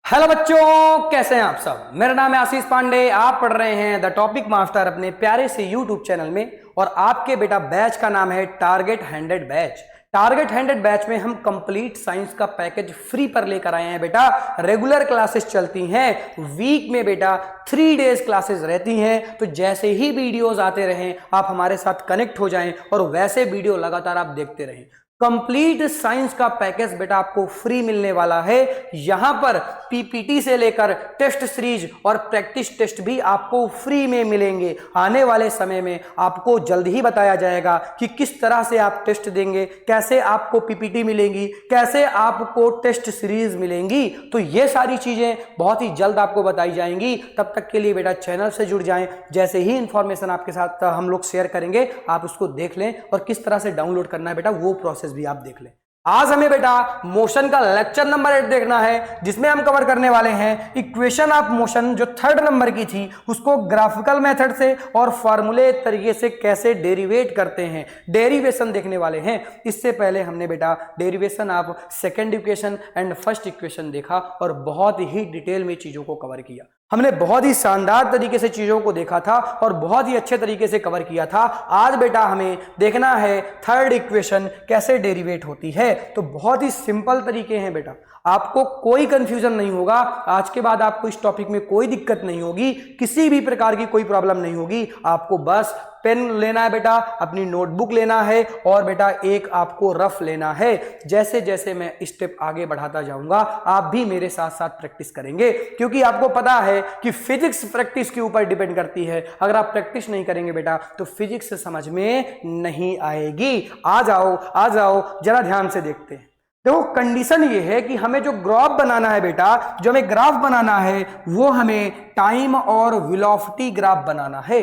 Hello बच्चों, कैसे हैं आप सब। मेरा नाम है आशीष पांडे। आप पढ़ रहे हैं द टॉपिक मास्टर अपने प्यारे से यूट्यूब चैनल में। और आपके बेटा बैच का नाम है टारगेट 100 बैच। टारगेट 100 बैच में हम कंप्लीट साइंस का पैकेज फ्री पर लेकर आए हैं बेटा। रेगुलर क्लासेस चलती हैं, वीक में बेटा 3 डेज क्लासेस रहती हैं। तो जैसे ही वीडियोस आते रहें आप हमारे साथ कनेक्ट हो जाएं और वैसे वीडियो लगातार आप देखते रहें। कंप्लीट साइंस का पैकेज बेटा आपको फ्री मिलने वाला है। यहां पर पीपीटी से लेकर टेस्ट सीरीज और प्रैक्टिस टेस्ट भी आपको फ्री में मिलेंगे। आने वाले समय में आपको जल्द ही बताया जाएगा कि किस तरह से आप टेस्ट देंगे, कैसे आपको पीपीटी मिलेंगी, कैसे आपको टेस्ट सीरीज मिलेंगी। तो ये सारी चीजें बहुत ही जल्द आपको बताई जाएंगी। तब तक के लिए बेटा चैनल से जुड़ जाएं। जैसे ही इंफॉर्मेशन आपके साथ हम लोग शेयर करेंगे आप उसको देख लें और किस तरह से डाउनलोड करना है बेटा वो प्रोसेस भी आप देख लें। आज हमें बेटा मोशन का लेक्चर नंबर 8 देखना है, जिसमें हम कवर करने वाले हैं इक्वेशन ऑफ मोशन जो 3rd नंबर की थी, उसको ग्राफिकल मेथड से और फॉर्मूले तरीके से कैसे डेरिवेट करते हैं, डेरिवेशन देखने वाले हैं। इससे पहले हमने बेटा derivation of second equation and first equation देखा और बहुत ही डिटेल में चीजों को कवर किया। हमने बहुत ही शानदार तरीके से चीजों को देखा था और बहुत ही अच्छे तरीके से कवर किया था। आज बेटा हमें देखना है 3rd इक्वेशन कैसे डेरिवेट होती है। तो बहुत ही सिंपल तरीके हैं बेटा, आपको कोई कंफ्यूजन नहीं होगा। आज के बाद आपको इस टॉपिक में कोई दिक्कत नहीं होगी, किसी भी प्रकार की कोई प्रॉब्लम नहीं होगी। आपको बस पेन लेना है बेटा, अपनी नोटबुक लेना है और बेटा एक आपको रफ लेना है। जैसे जैसे मैं स्टेप आगे बढ़ाता जाऊंगा आप भी मेरे साथ साथ प्रैक्टिस करेंगे, क्योंकि आपको पता है कि फिजिक्स प्रैक्टिस के ऊपर डिपेंड करती है। अगर आप प्रैक्टिस नहीं करेंगे बेटा तो फिजिक्स समझ में नहीं आएगी। आ जाओ जरा ध्यान से देखते हैं। देखो कंडीशन ये है कि हमें जो ग्राफ बनाना है बेटा, जो हमें ग्राफ बनाना है वो हमें टाइम और वेलोसिटी ग्राफ बनाना है।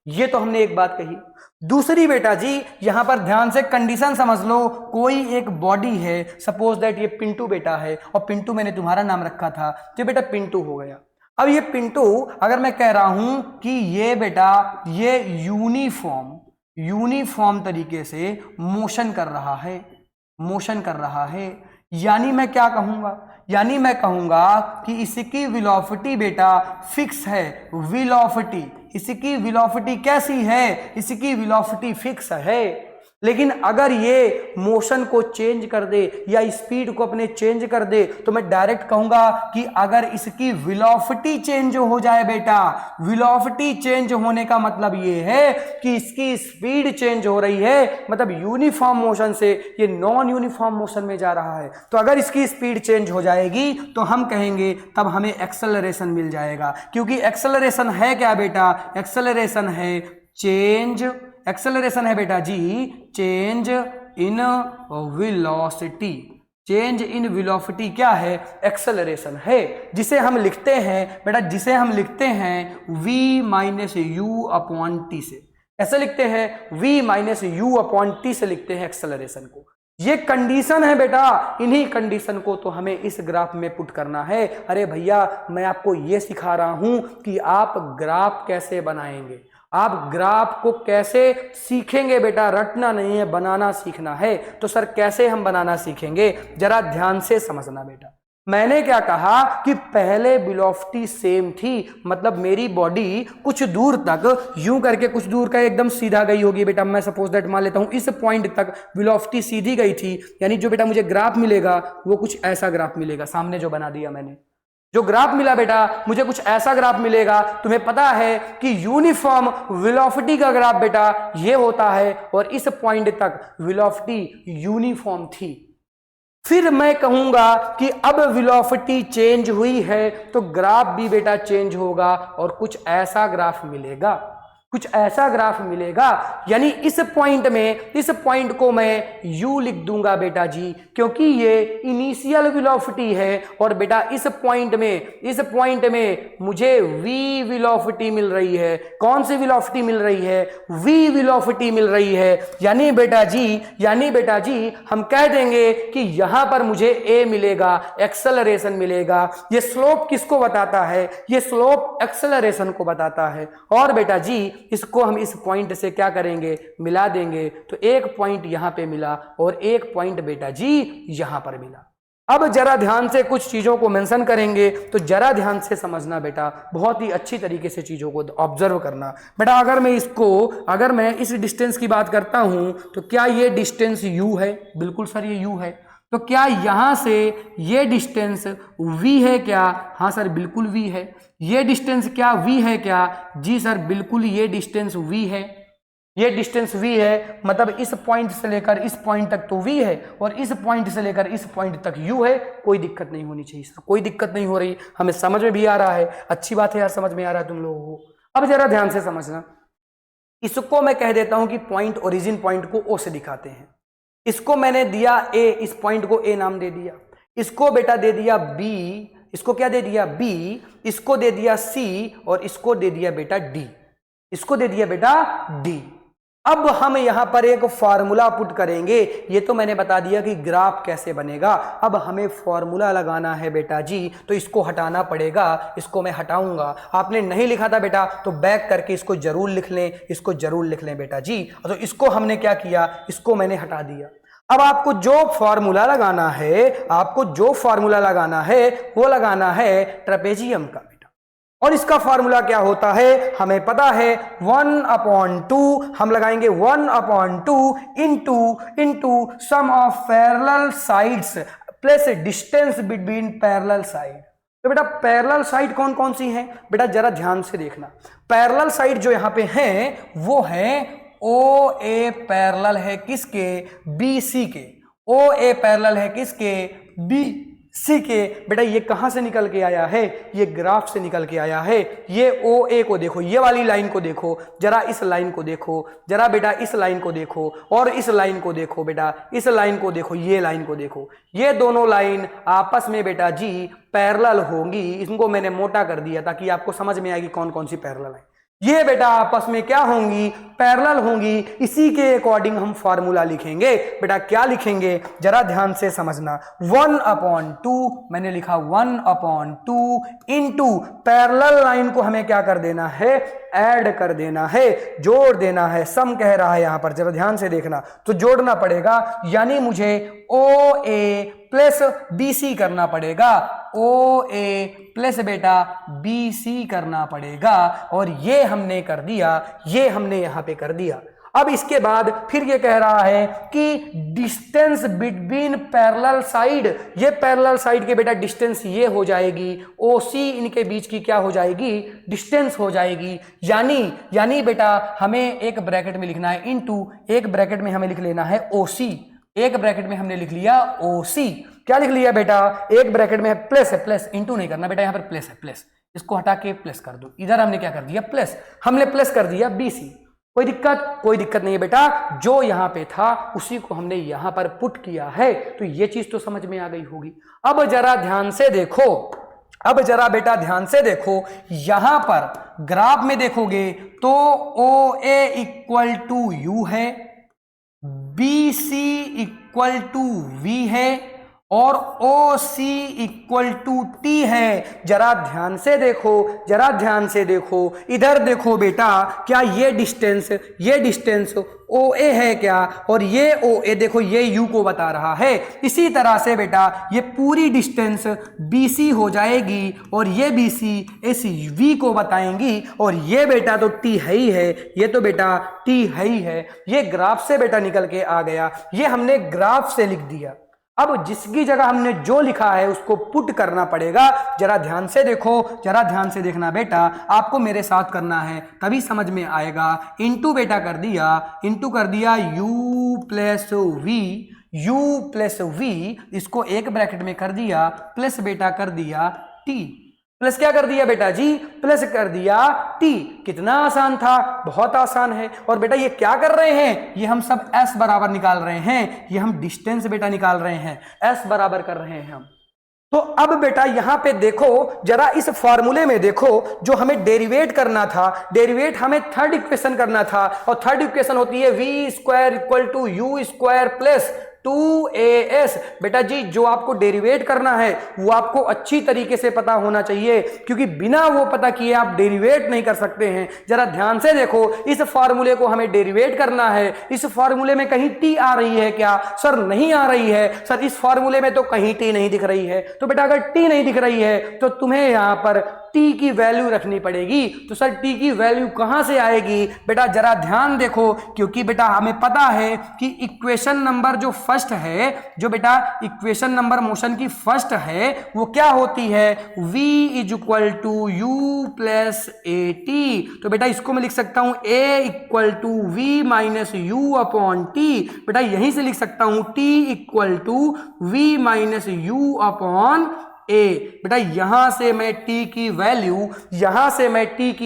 ये तो हमने एक बात कही। दूसरी बेटा जी यहां पर ध्यान से कंडीशन समझ लो। कोई एक बॉडी है, सपोज दैट ये पिंटू बेटा है और पिंटू मैंने तुम्हारा नाम रखा था तो बेटा पिंटू हो गया। अब ये पिंटू अगर मैं कह रहा हूं कि ये बेटा ये यूनिफॉर्म तरीके से मोशन कर रहा है, यानी मैं क्या कहूंगा, यानी मैं कहूंगा कि इसकी वेलोसिटी बेटा फिक्स है। वेलोसिटी, इसकी वेलोसिटी कैसी है, इसकी वेलोसिटी फिक्स है। लेकिन अगर ये मोशन को चेंज कर दे या स्पीड को अपने चेंज कर दे तो मैं डायरेक्ट कहूंगा कि अगर इसकी वेलोसिटी चेंज हो जाए बेटा, वेलोसिटी चेंज होने का मतलब ये है कि इसकी स्पीड चेंज हो रही है, मतलब यूनिफॉर्म मोशन से ये नॉन यूनिफॉर्म मोशन में जा रहा है। तो अगर इसकी स्पीड चेंज हो जाएगी तो हम कहेंगे तब हमें एक्सेलरेशन मिल जाएगा। क्योंकि एक्सेलरेशन है क्या बेटा, एक्सेलरेशन है चेंज, एक्सेलरेशन है बेटा जी change in velocity. Change in velocity क्या है, एक्सेलरेशन है, जिसे हम लिखते हैं बेटा, जिसे हम लिखते हैं v minus u upon T से। ऐसे लिखते हैं v minus u upon T से लिखते हैं एक्सेलरेशन को। ये कंडीशन है बेटा, इन्हीं कंडीशन को तो हमें इस ग्राफ में पुट करना है। अरे भैया मैं आपको ये सिखा रहा हूं कि आप ग्राफ कैसे बनाएंगे, आप ग्राफ को कैसे सीखेंगे बेटा, रटना नहीं है बनाना सीखना है। तो सर कैसे हम बनाना सीखेंगे, जरा ध्यान से समझना बेटा। मैंने क्या कहा कि पहले वेलोसिटी सेम थी, मतलब मेरी बॉडी कुछ दूर तक यूं करके कुछ दूर का एकदम सीधा गई होगी बेटा। मैं सपोज दैट मान लेता हूं इस पॉइंट तक वेलोसिटी सीधी गई थी, यानी जो बेटा मुझे ग्राफ मिलेगा वो कुछ ऐसा ग्राफ मिलेगा। सामने जो बना दिया मैंने, जो ग्राफ मिला बेटा मुझे कुछ ऐसा ग्राफ मिलेगा। तुम्हें पता है कि यूनिफॉर्म वेलोसिटी का ग्राफ बेटा ये होता है और इस पॉइंट तक वेलोसिटी यूनिफॉर्म थी। फिर मैं कहूंगा कि अब वेलोसिटी चेंज हुई है तो ग्राफ भी बेटा चेंज होगा और कुछ ऐसा ग्राफ मिलेगा, कुछ ऐसा ग्राफ मिलेगा। यानी इस पॉइंट में, इस पॉइंट को मैं u लिख दूंगा बेटा जी, क्योंकि ये इनिशियल वेलोसिटी है और बेटा इस पॉइंट में मुझे v वेलोसिटी मिल रही है। कौन सी वेलोसिटी मिल रही है, v वेलोसिटी मिल रही है। यानी बेटा जी हम कह देंगे कि यहां पर मुझे a मिलेगा, एक्सेलरेशन मिलेगा। ये स्लोप किसको बताता है, ये स्लोप एक्सेलरेशन को बताता है। और बेटा जी इसको हम इस पॉइंट से क्या करेंगे, मिला देंगे। तो एक पॉइंट यहां पे मिला और एक पॉइंट बेटा जी यहां पर मिला। अब जरा ध्यान से कुछ चीजों को मेंशन करेंगे, तो जरा ध्यान से समझना बेटा, बहुत ही अच्छी तरीके से चीजों को ऑब्जर्व करना बेटा। अगर मैं इस डिस्टेंस की बात करता हूं तो क्या ये डिस्टेंस u है? बिल्कुल सर ये u है। तो क्या यहां से ये डिस्टेंस v है क्या? हाँ सर बिल्कुल v है। ये डिस्टेंस क्या v है क्या? जी सर बिल्कुल ये डिस्टेंस v है। ये डिस्टेंस v है, मतलब इस पॉइंट से लेकर इस पॉइंट तक तो v है और इस पॉइंट से लेकर इस पॉइंट तक u है। कोई दिक्कत नहीं होनी चाहिए सर, कोई दिक्कत नहीं हो रही, हमें समझ में भी आ रहा है। अच्छी बात है यार, समझ में आ रहा है तुम लोगों को। अब जरा ध्यान से समझना, इसको मैं कह देता हूं कि पॉइंट ओरिजिन पॉइंट को o से दिखाते हैं। इसको मैंने दिया a, इस पॉइंट को a नाम दे दिया, इसको बेटा दे दिया b, इसको क्या दे दिया b, इसको दे दिया c और इसको दे दिया बेटा d, इसको दे दिया बेटा d। अब हम यहां पर एक फॉर्मूला पुट करेंगे। ये तो मैंने बता दिया कि ग्राफ कैसे बनेगा। अब हमें फॉर्मूला लगाना है बेटा जी, तो इसको हटाना पड़ेगा। इसको मैं हटाऊंगा। आपने नहीं लिखा था बेटा तो बैक करके इसको जरूर लिख लें, इसको जरूर लिख लें बेटा जी। तो इसको हमने क्या किया, इसको मैंने हटा दिया। अब आपको जो फॉर्मूला लगाना है, वो लगाना है ट्रेपेजियम का। और इसका फार्मूला क्या होता है हमें पता है, 1/2 हम लगाएंगे 1/2 into sum of parallel sides plus distance between parallel side. तो बेटा पैरेलल साइड कौन कौन सी हैं बेटा, जरा ध्यान से देखना। पैरेलल साइड जो यहां पे हैं वो है OA पैरेलल है किसके, BC के। OA पैरेलल है किसके, BC के। बेटा ये कहां से निकल के आया है, ये ग्राफ से निकल के आया है। ये OA को देखो, ये वाली लाइन को देखो, जरा इस लाइन को देखो, जरा बेटा इस लाइन को देखो और इस लाइन को देखो बेटा, इस लाइन को देखो, ये लाइन को देखो। ये दोनों लाइन आपस में बेटा जी पैरेलल होंगी। इनको मैंने मोटा कर दिया ताकि आपको समझ में आएगी कौन कौन सी पैरेलल है। ये बेटा आपस में क्या होंगी, पैरेलल होंगी। इसी के अकॉर्डिंग हम फार्मूला लिखेंगे। बेटा क्या लिखेंगे जरा ध्यान से समझना, 1/2 मैंने लिखा 1/2 इंटू पैरेलल लाइन को हमें क्या कर देना है, ऐड कर देना है, जोड़ देना है। सम कह रहा है यहां पर, जरा ध्यान से देखना, तो जोड़ना पड़ेगा। यानी मुझे OA प्लस BC करना पड़ेगा, OA प्लस बेटा BC करना पड़ेगा। और ये हमने कर दिया, ये हमने यहां पे कर दिया। अब इसके बाद फिर ये कह रहा है कि डिस्टेंस बिटवीन पैरेलल साइड, ये पैरेलल साइड के बेटा डिस्टेंस ये हो जाएगी, OC इनके बीच की क्या हो जाएगी, डिस्टेंस हो जाएगी। यानी बेटा हमें एक ब्रैकेट में लिखना है इंटू, एक ब्रैकेट में हमें लिख लेना है OC, एक ब्रैकेट में हमने लिख लिया OC। क्या लिख लिया बेटा, एक ब्रैकेट में प्लस है, प्लस इंटू नहीं करना बेटा, यहां पर प्लस है, प्लस इसको हटा के प्लस कर दो। इधर हमने क्या कर दिया, प्लस, हमने प्लस कर दिया BC। कोई दिक्कत नहीं है बेटा, जो यहां पे था उसी को हमने यहां पर पुट किया है। तो ये चीज तो समझ में आ गई होगी। अब जरा ध्यान से देखो, अब जरा बेटा ध्यान से देखो, यहां पर ग्राफ में देखोगे तो OA इक्वल टू U है, BC इक्वल टू V है और OC इक्वल टू T है। जरा ध्यान से देखो, जरा ध्यान से देखो, इधर देखो बेटा, क्या ये डिस्टेंस OA है क्या, और ये OA देखो ये U को बता रहा है। इसी तरह से बेटा ये पूरी डिस्टेंस BC हो जाएगी और ये BC इस V को बताएंगी। और ये बेटा तो T है ही है, ये तो बेटा T है ही है। ये ग्राफ से बेटा निकल के आ गया, ये हमने ग्राफ से लिख दिया। अब जिसकी जगह हमने जो लिखा है उसको पुट करना पड़ेगा। जरा ध्यान से देखो, जरा ध्यान से देखना बेटा, आपको मेरे साथ करना है तभी समझ में आएगा। इंटू बेटा कर दिया U प्लस V, इसको एक ब्रैकेट में कर दिया, प्लस बेटा कर दिया T, प्लस क्या कर दिया बेटा जी, प्लस कर दिया T। कितना आसान था, बहुत आसान है। और बेटा ये क्या कर रहे हैं, ये हम सब S बराबर निकाल रहे हैं, ये हम डिस्टेंस बेटा निकाल रहे हैं, S बराबर कर रहे हैं हम। तो अब बेटा यहां पे देखो, जरा इस फॉर्मूले में देखो, जो हमें डेरिवेट करना था, डेरिवेट हमें थर्ड इक्वेशन करना था। और थर्ड इक्वेशन होती है V² equal to U² plus 2as। बेटा जी जो आपको डेरिवेट करना है वो आपको अच्छी तरीके से पता होना चाहिए, क्योंकि बिना वो पता किए आप डेरिवेट नहीं कर सकते हैं। जरा ध्यान से देखो, इस फॉर्मूले को हमें डेरिवेट करना है। इस फॉर्मूले में कहीं टी आ रही है क्या? सर नहीं आ रही है। सर इस फॉर्मूले में तो कहीं टी नहीं दिख रही है। तो बेटा अगर टी नहीं दिख रही है तो तुम्हें यहां पर टी की वैल्यू रखनी पड़ेगी। तो सर टी की वैल्यू कहां से आएगी? बेटा जरा ध्यान देखो, क्योंकि बेटा हमें पता है कि इक्वेशन नंबर जो फर्स्ट है, जो बेटा इक्वेशन नंबर मोशन की फर्स्ट है वो क्या होती है? v is equal to u plus a t. तो बेटा इसको मैं लिख सकता हूं a equal to v minus u upon t. बेटा यहीं से लिख सकता हूं t equal to v minus u upon a. बेटा यहां से मैं t की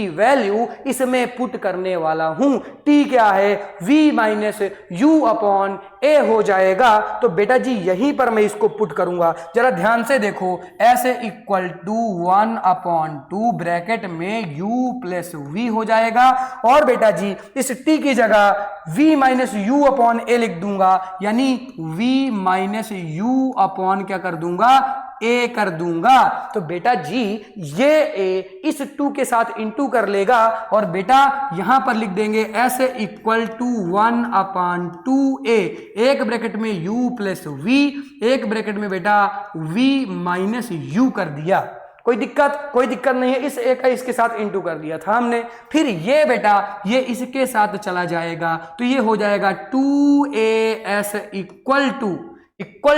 वैल्यू इसमें पुट करने वाला हूं। t क्या है? v माइनस यू अपॉन ए हो जाएगा। तो बेटा जी यहीं पर मैं इसको पुट करूंगा। जरा ध्यान से देखो, ऐसे इक्वल टू 1 अपॉन 2 ब्रैकेट में u प्लस वी हो जाएगा। और बेटा जी इस t की जगह v माइनस यू अपॉन ए लिख दूंगा, यानी v माइनस यू अपॉन क्या कर दूंगा? ए कर दूंगा। तो बेटा जी ये ए इस 2 के साथ इंटू कर लेगा और बेटा यहां पर लिख देंगे ऐसे इक्वल टू 1 अपॉन 2a, एक ब्रैकेट में u प्लस वी, एक ब्रैकेट में बेटा v माइनस यू कर दिया। कोई दिक्कत नहीं है। इस ए का इसके साथ इंटू कर दिया था हमने। फिर ये बेटा ये इसके साथ चला जाएगा, तो ये हो जाएगा 2as इक्वल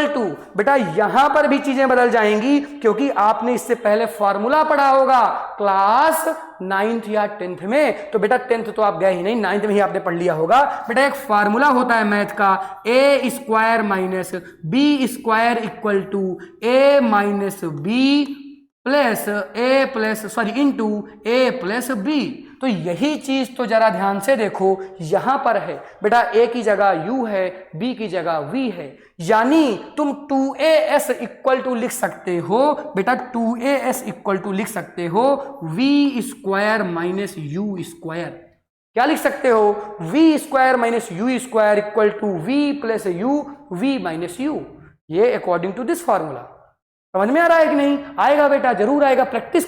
टू बेटा यहां पर भी चीजें बदल जाएंगी, क्योंकि आपने इससे पहले फॉर्मूला पढ़ा होगा क्लास 9th या 10th में। तो बेटा 10th तो आप गए ही नहीं, 9th में ही आपने पढ़ लिया होगा। बेटा एक फॉर्मूला होता है मैथ का, a square minus b square equal to a minus b plus a plus into a plus b. तो यही चीज तो जरा ध्यान से देखो यहां पर है। बेटा a की जगह u है, b की जगह v है, यानी तुम 2as इक्वल टू लिख सकते हो। बेटा 2as इक्वल टू लिख सकते हो v square minus u square. क्या लिख सकते हो? v square minus u square equal to v plus u, v minus u. ये अकॉर्डिंग टू दिस फॉर्मूला। समझ में आ रहा है कि नहीं? आएगा बेटा, जरूर आएगा। प्रैक्टिस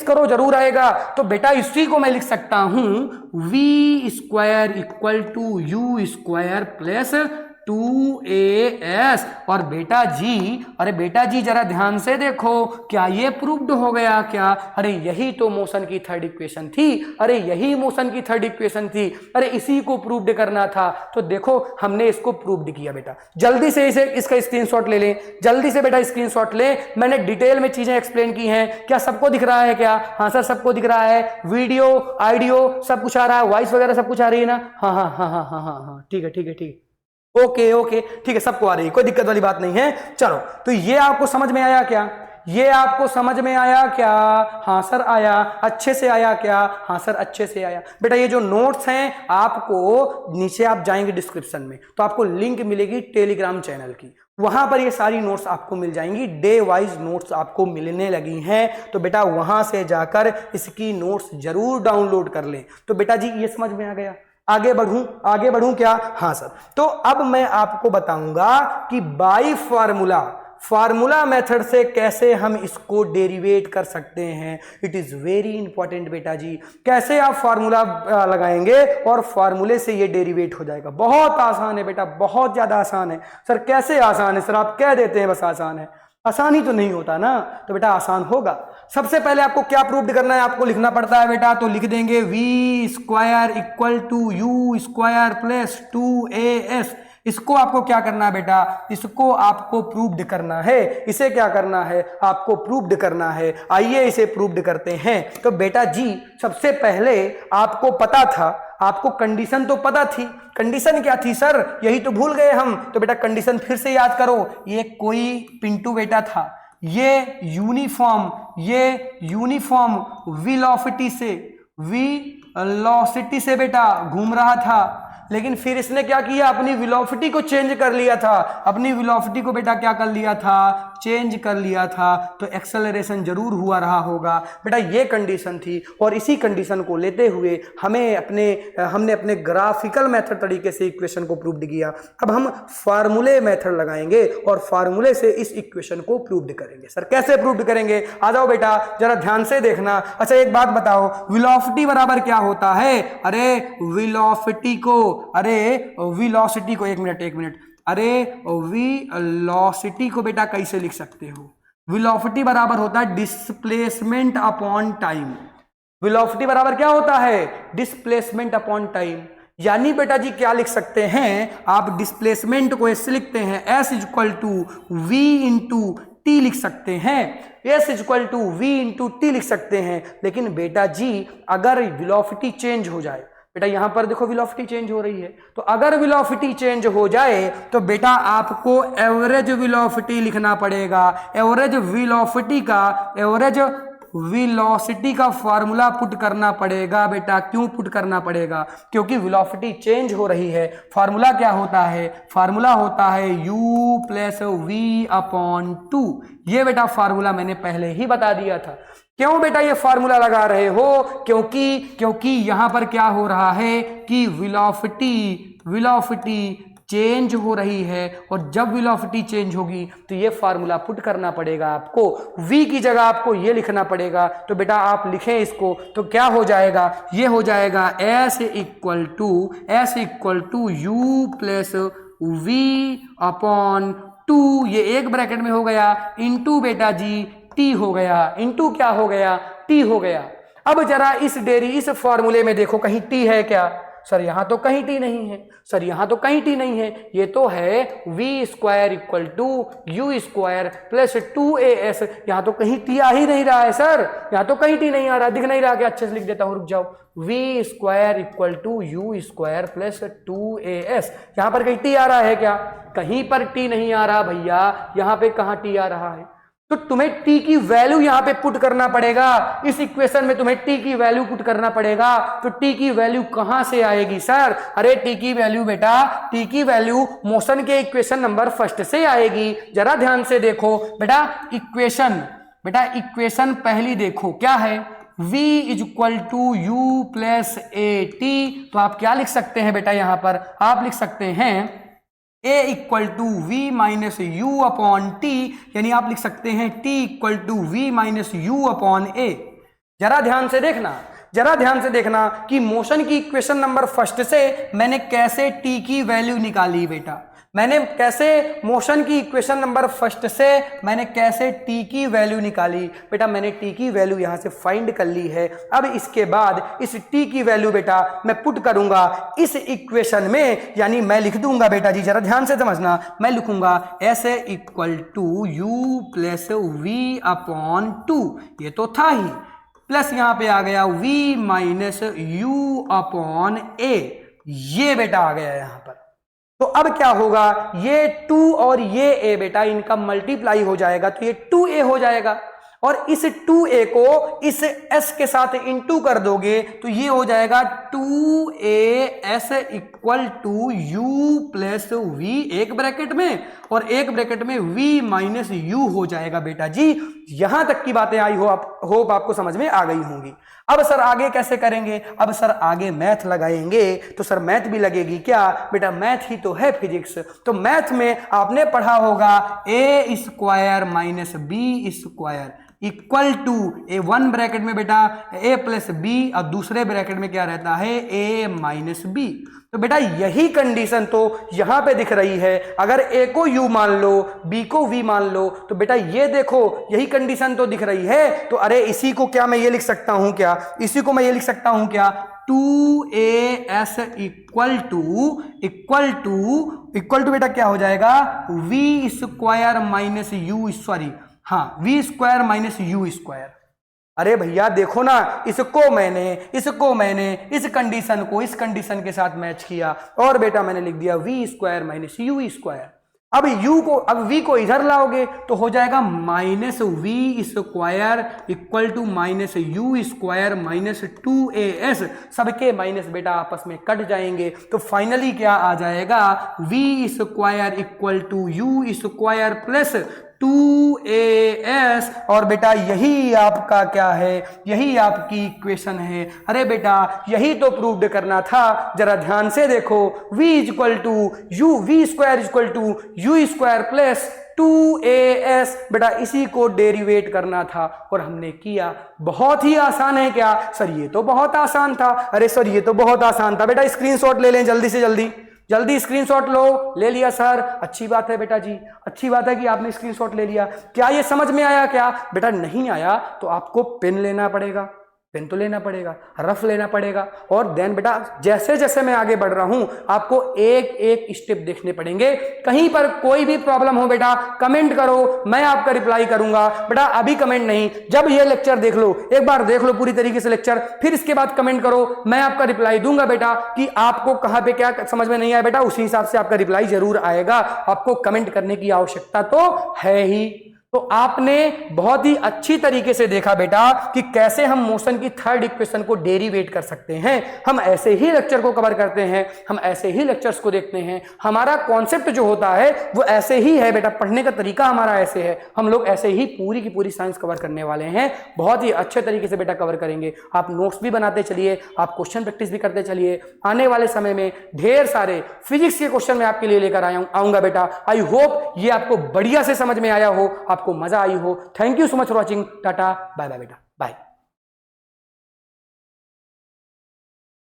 करो जरूर आएगा। तो बेटा इसी को मैं लिख सकता हूं v square equal to u square plus 2as। और बेटा जी जरा ध्यान से देखो, क्या ये प्रूव्ड हो गया क्या? अरे यही तो मोशन की थर्ड इक्वेशन थी। अरे इसी को प्रूव्ड करना था। तो देखो हमने इसको प्रूव्ड किया। बेटा जल्दी से इसका स्क्रीनशॉट ले लें, जल्दी से बेटा स्क्रीनशॉट ले। मैंने डिटेल में चीजें एक्सप्लेन की हैं। क्या सबको दिख रहा है क्या? हाँ सर सबको दिख रहा है। वीडियो ऑडियो सब कुछ आ रहा है, वॉइस वगैरह सब कुछ आ रही है ना? हाँ ठीक है ओके ठीक है, सबको आ रही है, कोई दिक्कत वाली बात नहीं है। चलो तो ये आपको समझ में आया क्या? हाँ सर आया। अच्छे से आया क्या? हाँ सर अच्छे से आया। बेटा ये जो नोट्स हैं आपको नीचे आप जाएंगे डिस्क्रिप्शन में तो आपको लिंक मिलेगी टेलीग्राम चैनल की, वहां पर ये सारी नोट्स आपको मिल जाएंगी। डे वाइज नोट्स आपको मिलने लगी हैं, तो बेटा वहां से जाकर इसकी नोट्स जरूर डाउनलोड कर लें। तो बेटा जी ये समझ में आ गया। आगे बढ़ूं क्या? हाँ सर। तो अब मैं आपको बताऊंगा कि बाई फार्मूला मेथड से कैसे हम इसको डेरिवेट कर सकते हैं। इट इज वेरी इंपॉर्टेंट बेटा जी, कैसे आप फार्मूला लगाएंगे और फार्मूले से ये डेरिवेट हो जाएगा। बहुत आसान है बेटा, बहुत ज्यादा आसान है। सर कैसे आसान है? सर आप कह देते हैं बस आसान है, आसानी तो नहीं होता ना। तो बेटा आसान होगा। सबसे पहले आपको क्या प्रूव करना है? आपको लिखना पड़ता है बेटा, तो लिख देंगे v square equal to u square plus 2as। इसको आपको क्या करना है बेटा? इसको आपको प्रूव्ड करना है। इसे क्या करना है? आपको प्रूव्ड करना है। आइए इसे प्रूव्ड करते हैं। तो बेटा जी सबसे पहले आपको पता था, आपको कंडीशन तो पता थी। कंडीशन क्या थी सर? यही तो भूल गए हम। तो बेटा कंडीशन फिर से याद करो। ये कोई पिंटू बेटा था, ये यूनिफॉर्म वेलोसिटी से बेटा घूम रहा था, लेकिन फिर इसने क्या किया? अपनी वेलोसिटी को चेंज कर लिया था। अपनी वेलोसिटी को बेटा क्या कर लिया था? चेंज कर लिया था तो एक्सेलरेशन जरूर हुआ रहा होगा। बेटा ये कंडीशन थी और इसी कंडीशन को लेते हुए हमने अपने ग्राफिकल मेथड तरीके से इक्वेशन को प्रूव्ड किया। अब हम फार्मूले मेथड लगाएंगे और फार्मूले से इस इक्वेशन को प्रूव्ड करेंगे। सर कैसे प्रूव्ड करेंगे? आ जाओ बेटा जरा ध्यान से देखना। अच्छा एक बात बताओ, वेलोसिटी बराबर क्या होता है? अरे वेलोसिटी को एक मिनट अरे वेलोसिटी को बेटा कैसे लिख सकते हो? वेलोसिटी बराबर होता है डिस्प्लेसमेंट अपॉन टाइम। वेलोसिटी बराबर क्या होता है? Displacement upon time. यानी बेटा जी क्या लिख सकते हैं आप? डिस्प्लेसमेंट को ऐसे लिखते हैं S equal to v into t लिख सकते हैं। S equal to v into t लिख सकते हैं। लेकिन बेटा जी अगर वेलोसिटी चेंज हो जाए, बेटा यहां पर देखो वेलोसिटी चेंज हो रही है, तो अगर वेलोसिटी चेंज हो जाए तो बेटा आपको एवरेज वेलोसिटी लिखना पड़ेगा। एवरेज वेलोसिटी का फॉर्मूला पुट करना पड़ेगा। बेटा क्यों पुट करना पड़ेगा? क्योंकि वेलोसिटी चेंज हो रही है। फॉर्मूला क्या होता है? फॉर्मूला होता है u प्लस वी अपॉन 2। ये बेटा फॉर्मूला मैंने पहले ही बता दिया था। क्यों बेटा ये फॉर्मूला लगा रहे हो? क्योंकि यहां पर क्या हो रहा है कि वेलोसिटी चेंज हो रही है और जब वेलोसिटी चेंज होगी तो ये फॉर्मूला पुट करना पड़ेगा आपको। v की जगह आपको ये लिखना पड़ेगा। तो बेटा आप लिखें इसको तो क्या हो जाएगा? ये हो जाएगा s equal to u plus v upon 2, ये एक ब्रैकेट में हो गया, इंटू बेटा जी टी हो गया। इंटू क्या हो गया? टी हो गया। अब जरा इस फॉर्मूले में देखो कहीं टी है क्या? सर यहां तो कहीं टी नहीं है। सर यहां तो कहीं टी नहीं है। ये तो है v square equal to u square plus 2as। यहां तो कहीं टी आ ही नहीं रहा है सर। यहां तो कहीं टी नहीं आ रहा, दिख नहीं रहा। क्या अच्छे से लिख देता हूं, रुक जाओ। V square equal to u square plus 2as। यहां पर कहीं टी आ रहा है क्या? कहीं पर टी नहीं आ रहा भैया। यहां पे कहां टी आ रहा है? तो तुम्हें टी की वैल्यू यहां पे पुट करना पड़ेगा। इस इक्वेशन में तुम्हें टी की वैल्यू पुट करना पड़ेगा। तो टी की वैल्यू कहां से आएगी सर? अरे टी की वैल्यू बेटा, टी की वैल्यू मोशन के इक्वेशन नंबर फर्स्ट से आएगी। जरा ध्यान से देखो बेटा इक्वेशन पहली देखो क्या है? v is equal to u plus a t. तो आप क्या लिख सकते हैं बेटा? यहां पर आप लिख सकते हैं a equal to v minus u upon t, यानी आप लिख सकते हैं t equal to v minus u upon a. जरा ध्यान से देखना कि मोशन की इक्वेशन नंबर फर्स्ट से मैंने कैसे t की वैल्यू निकाली बेटा। मैंने कैसे मोशन की इक्वेशन नंबर फर्स्ट से मैंने कैसे t की वैल्यू निकाली बेटा? मैंने t की वैल्यू यहां से फाइंड कर ली है। अब इसके बाद इस t की वैल्यू बेटा मैं पुट करूंगा इस इक्वेशन में, यानी मैं लिख दूंगा बेटा जी, जरा ध्यान से समझना। मैं लिखूंगा s equal to u plus v upon 2, ये तो था ही, प्लस यहां पे आ गया v minus u upon a, ये बेटा आ गया यहां पर। तो अब क्या होगा? ये 2 और ये a बेटा इनका मल्टीप्लाई हो जाएगा तो ये 2a हो जाएगा। और इस 2a को इस s के साथ इंटू कर दोगे तो ये हो जाएगा 2as equal to u plus v, एक ब्रैकेट में, और एक ब्रैकेट में v माइनस यू हो जाएगा बेटा जी। यहां तक की बातें आई होप आपको समझ में आ गई होंगी। अब सर आगे कैसे करेंगे? अब सर आगे मैथ लगाएंगे। तो सर मैथ भी लगेगी क्या बेटा? मैथ ही तो है फिजिक्स। तो मैथ में आपने पढ़ा होगा a square minus b square equal to a, one bracket में बेटा a प्लस बी और दूसरे ब्रैकेट में क्या रहता है? a minus b. तो बेटा यही कंडीशन तो यहां पे दिख रही है। अगर a को u मान लो, b को v मान लो, तो बेटा ये देखो यही कंडीशन तो दिख रही है। तो अरे इसी को क्या मैं ये लिख सकता हूं क्या? 2as इक्वल टू बेटा क्या हो जाएगा? v square minus you, sorry हाँ, v square minus u square. अरे भैया देखो ना, इसको मैंने इस कंडीशन को इस कंडीशन के साथ मैच किया और बेटा मैंने लिख दिया v square minus u square. अब v को इधर लाओगे तो हो जाएगा minus v square equal to minus u square minus 2as। सबके माइनस बेटा आपस में कट जाएंगे तो फाइनली क्या आ जाएगा? v square equal to u square plus 2as और बेटा यही आपका क्या है, यही आपकी इक्वेशन है। अरे बेटा यही तो प्रूव्ड करना था, जरा ध्यान से देखो। v equal to u, v square equal to u square plus 2as, बेटा इसी को डेरिवेट करना था और हमने किया। बहुत ही आसान है क्या सर? ये तो बहुत आसान था। अरे सर ये तो बहुत आसान था। बेटा स्क्रीनशॉट ले लें जल्दी से जल्दी, जल्दी स्क्रीनशॉट लो। ले लिया सर, अच्छी बात है बेटा जी, अच्छी बात है कि आपने स्क्रीनशॉट ले लिया। क्या ये समझ में आया क्या? बेटा नहीं आया तो आपको पेन लेना पड़ेगा, पेन तो लेना पड़ेगा, रफ लेना पड़ेगा, और देन बेटा जैसे जैसे मैं आगे बढ़ रहा हूं आपको एक एक स्टेप देखने पड़ेंगे। कहीं पर कोई भी प्रॉब्लम हो बेटा कमेंट करो, मैं आपका रिप्लाई करूंगा। बेटा अभी कमेंट नहीं, जब ये लेक्चर देख लो, एक बार देख लो पूरी तरीके से लेक्चर, फिर इसके बाद कमेंट करो, मैं आपका रिप्लाई दूंगा बेटा कि आपको कहां पे क्या समझ में नहीं आया। बेटा उसी हिसाब से आपका रिप्लाई जरूर आएगा, आपको कमेंट करने की आवश्यकता तो है ही। तो आपने बहुत ही अच्छी तरीके से देखा बेटा कि कैसे हम मोशन की थर्ड इक्वेशन को डेरिवेट कर सकते हैं। हम ऐसे ही लेक्चर को कवर करते हैं, हम ऐसे ही लेक्चर्स को देखते हैं, हमारा कॉन्सेप्ट जो होता है वो ऐसे ही है बेटा, पढ़ने का तरीका हमारा ऐसे है। हम लोग ऐसे ही पूरी की पूरी साइंस कवर करने वाले हैं, बहुत ही अच्छे तरीके से बेटा कवर करेंगे। आप नोट्स भी बनाते चलिए, आप क्वेश्चन प्रैक्टिस भी करते चलिए। आने वाले समय में ढेर सारे फिजिक्स के क्वेश्चन मैं आपके लिए लेकर आऊंगा बेटा। आई होप ये आपको बढ़िया से समझ में आया हो, आपको मजा आई हो। Thank you so much for watching. Tata bye bye बेटा, बाय।